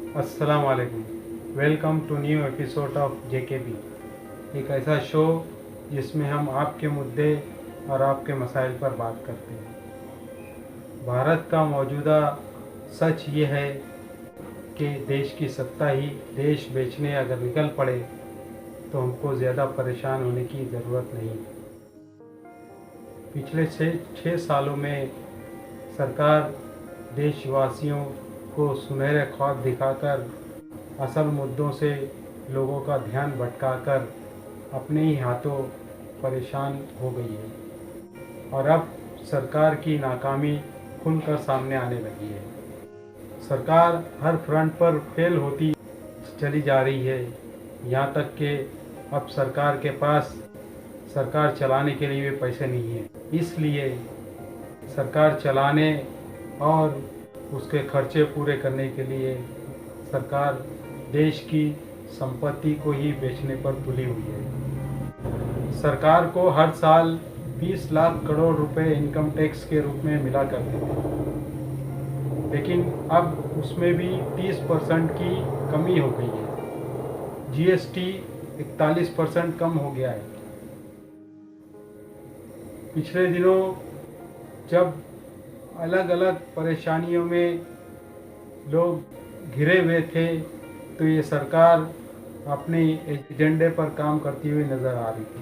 अस्सलाम वालेकुम। Welcome to new episode of JKB, एक ऐसा शो जिसमें हम आपके मुद्दे और आपके मसाइल पर बात करते हैं। भारत का मौजूदा सच ये है कि देश की सत्ता ही देश बेचने अगर निकल पड़े तो हमको ज़्यादा परेशान होने की ज़रूरत नहीं। पिछले छः सालों में सरकार देशवासियों को सुनहरे ख्वाब दिखाकर असल मुद्दों से लोगों का ध्यान भटकाकर अपने ही हाथों परेशान हो गई है और अब सरकार की नाकामी खुलकर सामने आने लगी है। सरकार हर फ्रंट पर फेल होती चली जा रही है, यहाँ तक कि अब सरकार के पास सरकार चलाने के लिए भी पैसे नहीं है। इसलिए सरकार चलाने और उसके खर्चे पूरे करने के लिए सरकार देश की संपत्ति को ही बेचने पर तुली हुई है। सरकार को हर साल 20 लाख करोड़ रुपए इनकम टैक्स के रूप में मिला करते थे, लेकिन अब उसमें भी 30% की कमी हो गई है। जीएसटी 41% कम हो गया है। पिछले दिनों जब अलग अलग परेशानियों में लोग घिरे हुए थे तो ये सरकार अपने एजेंडे पर काम करती हुई नज़र आ रही थी।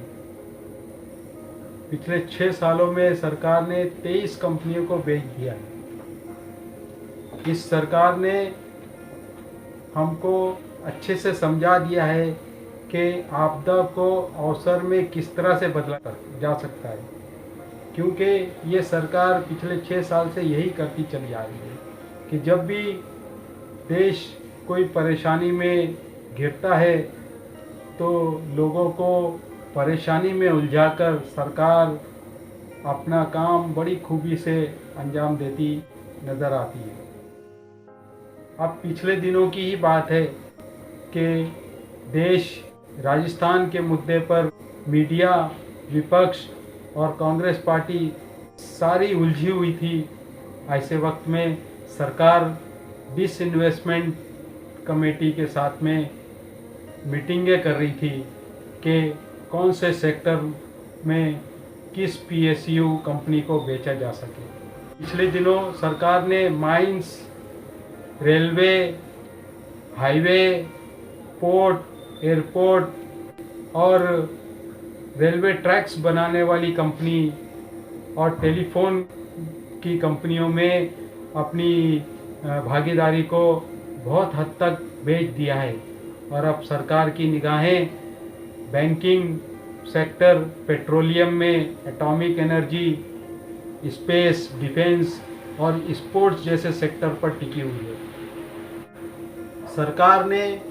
पिछले 6 सालों में सरकार ने 23 कंपनियों को बेच दिया है। इस सरकार ने हमको अच्छे से समझा दिया है कि आपदा को अवसर में किस तरह से बदला जा सकता है, क्योंकि ये सरकार पिछले 6 साल से यही करती चली आ रही है कि जब भी देश कोई परेशानी में घिरता है तो लोगों को परेशानी में उलझाकर सरकार अपना काम बड़ी खूबी से अंजाम देती नज़र आती है। अब पिछले दिनों की ही बात है कि देश राजस्थान के मुद्दे पर मीडिया, विपक्ष और कांग्रेस पार्टी सारी उलझी हुई थी। ऐसे वक्त में सरकार डिसइन्वेस्टमेंट कमेटी के साथ में मीटिंगें कर रही थी कि कौन से सेक्टर में किस पीएसयू कंपनी को बेचा जा सके। पिछले दिनों सरकार ने mines, railway, highway, port, airport और रेलवे ट्रैक्स बनाने वाली कंपनी और टेलीफोन की कंपनियों में अपनी भागीदारी को बहुत हद तक बेच दिया है और अब सरकार की निगाहें बैंकिंग सेक्टर, पेट्रोलियम में, एटॉमिक एनर्जी, स्पेस, डिफेंस और स्पोर्ट्स जैसे सेक्टर पर टिकी हुई है। सरकार ने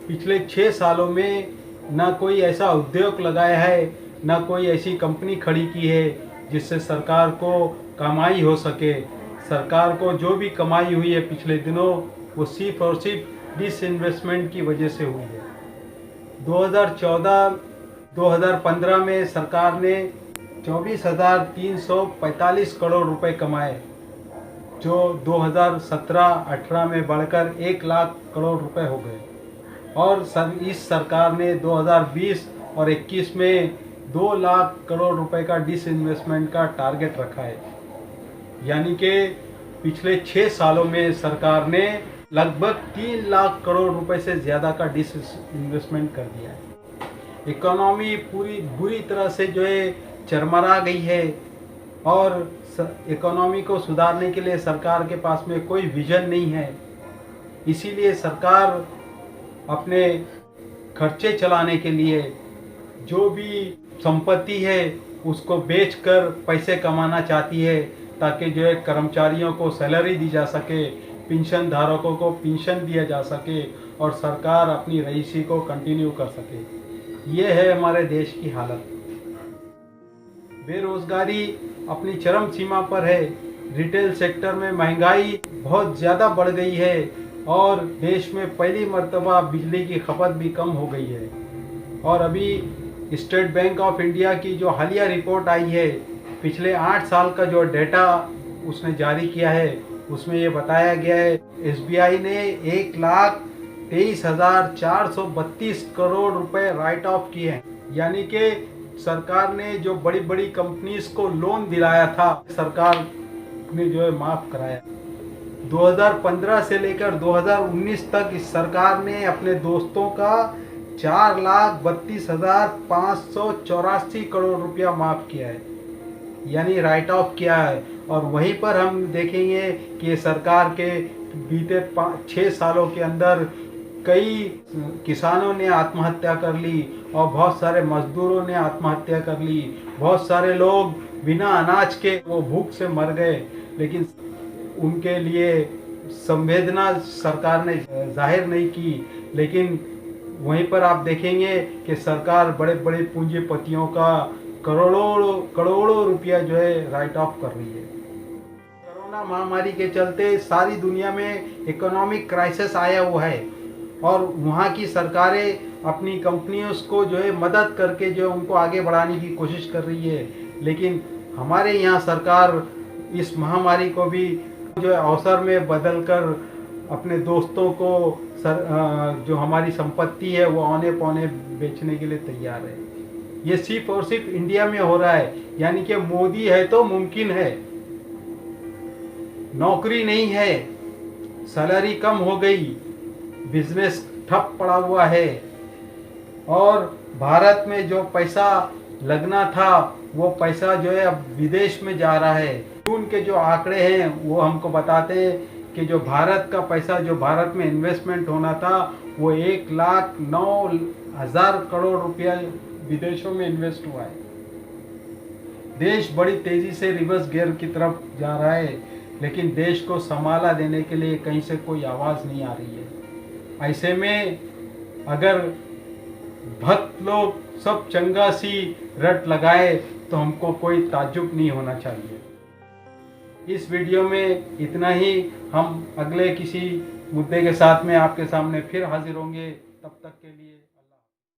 पिछले 6 सालों में ना कोई ऐसा उद्योग लगाया है, ना कोई ऐसी कंपनी खड़ी की है जिससे सरकार को कमाई हो सके। सरकार को जो भी कमाई हुई है पिछले दिनों वो सिर्फ और सिर्फ डिसइन्वेस्टमेंट की वजह से हुई है। 2014-2015 में सरकार ने 24,345 करोड़ रुपए कमाए, जो 2017-18 में बढ़कर 1 लाख करोड़ रुपए हो गए और इस सरकार ने 2020 और 21 में 2 लाख करोड़ रुपए का डिसइन्वेस्टमेंट का टारगेट रखा है। यानी कि पिछले 6 सालों में सरकार ने लगभग 3 लाख करोड़ रुपए से ज़्यादा का डिसइन्वेस्टमेंट कर दिया है। इकोनॉमी पूरी बुरी तरह से जो है चरमरा गई है और इकोनॉमी को सुधारने के लिए सरकार के पास में कोई विजन नहीं है। इसीलिए सरकार अपने खर्चे चलाने के लिए जो भी संपत्ति है उसको बेचकर पैसे कमाना चाहती है, ताकि जो है कर्मचारियों को सैलरी दी जा सके, पेंशन धारकों को पेंशन दिया जा सके और सरकार अपनी रईसी को कंटिन्यू कर सके। ये है हमारे देश की हालत। बेरोजगारी अपनी चरम सीमा पर है। रिटेल सेक्टर में महंगाई बहुत ज़्यादा बढ़ गई है और देश में पहली मर्तबा बिजली की खपत भी कम हो गई है। और अभी स्टेट बैंक ऑफ इंडिया की जो हालिया रिपोर्ट आई है, पिछले 8 साल का जो डेटा उसने जारी किया है, उसमें ये बताया गया है एसबीआई ने 1,23,432 करोड़ रुपए राइट ऑफ किए हैं। यानी कि सरकार ने जो बड़ी बड़ी कंपनीज को लोन दिलाया था, सरकार ने जो है माफ कराया। 2015 से लेकर 2019 तक इस सरकार ने अपने दोस्तों का 4,32,584 करोड़ रुपया माफ किया है, यानी राइट ऑफ किया है। और वहीं पर हम देखेंगे कि सरकार के बीते 6 सालों के अंदर कई किसानों ने आत्महत्या कर ली और बहुत सारे मजदूरों ने आत्महत्या कर ली। बहुत सारे लोग बिना अनाज के वो भूख से मर गए, लेकिन उनके लिए संवेदना सरकार ने जाहिर नहीं की। लेकिन वहीं पर आप देखेंगे कि सरकार बड़े बड़े पूंजीपतियों का करोड़ों रुपया जो है राइट ऑफ कर रही है। कोरोना महामारी के चलते सारी दुनिया में इकोनॉमिक क्राइसिस आया हुआ है और वहाँ की सरकारें अपनी कंपनियों को जो है मदद करके जो उनको आगे बढ़ाने की कोशिश कर रही है। लेकिन हमारे यहाँ सरकार इस महामारी को भी जो है अवसर में बदलकर अपने दोस्तों को जो हमारी संपत्ति है वो औने पौने बेचने के लिए तैयार है। ये सिर्फ और सिर्फ इंडिया में हो रहा है, यानी कि मोदी है तो मुमकिन है। नौकरी नहीं है, सैलरी कम हो गई, बिजनेस ठप पड़ा हुआ है और भारत में जो पैसा लगना था वो पैसा जो है अब विदेश में जा रहा है। जून के जो आंकड़े हैं वो हमको बताते हैं कि जो भारत का पैसा जो भारत में इन्वेस्टमेंट होना था वो 1,09,000 करोड़ रुपया विदेशों में इन्वेस्ट हुआ है। देश बड़ी तेजी से रिवर्स गियर की तरफ जा रहा है, लेकिन देश को संभाला देने के लिए कहीं से कोई आवाज़ नहीं आ रही है। ऐसे में अगर भक्त लोग सब चंगा सी रट लगाए तो हमको कोई ताज्जुब नहीं होना चाहिए। इस वीडियो में इतना ही। हम अगले किसी मुद्दे के साथ में आपके सामने फिर हाजिर होंगे। तब तक के लिए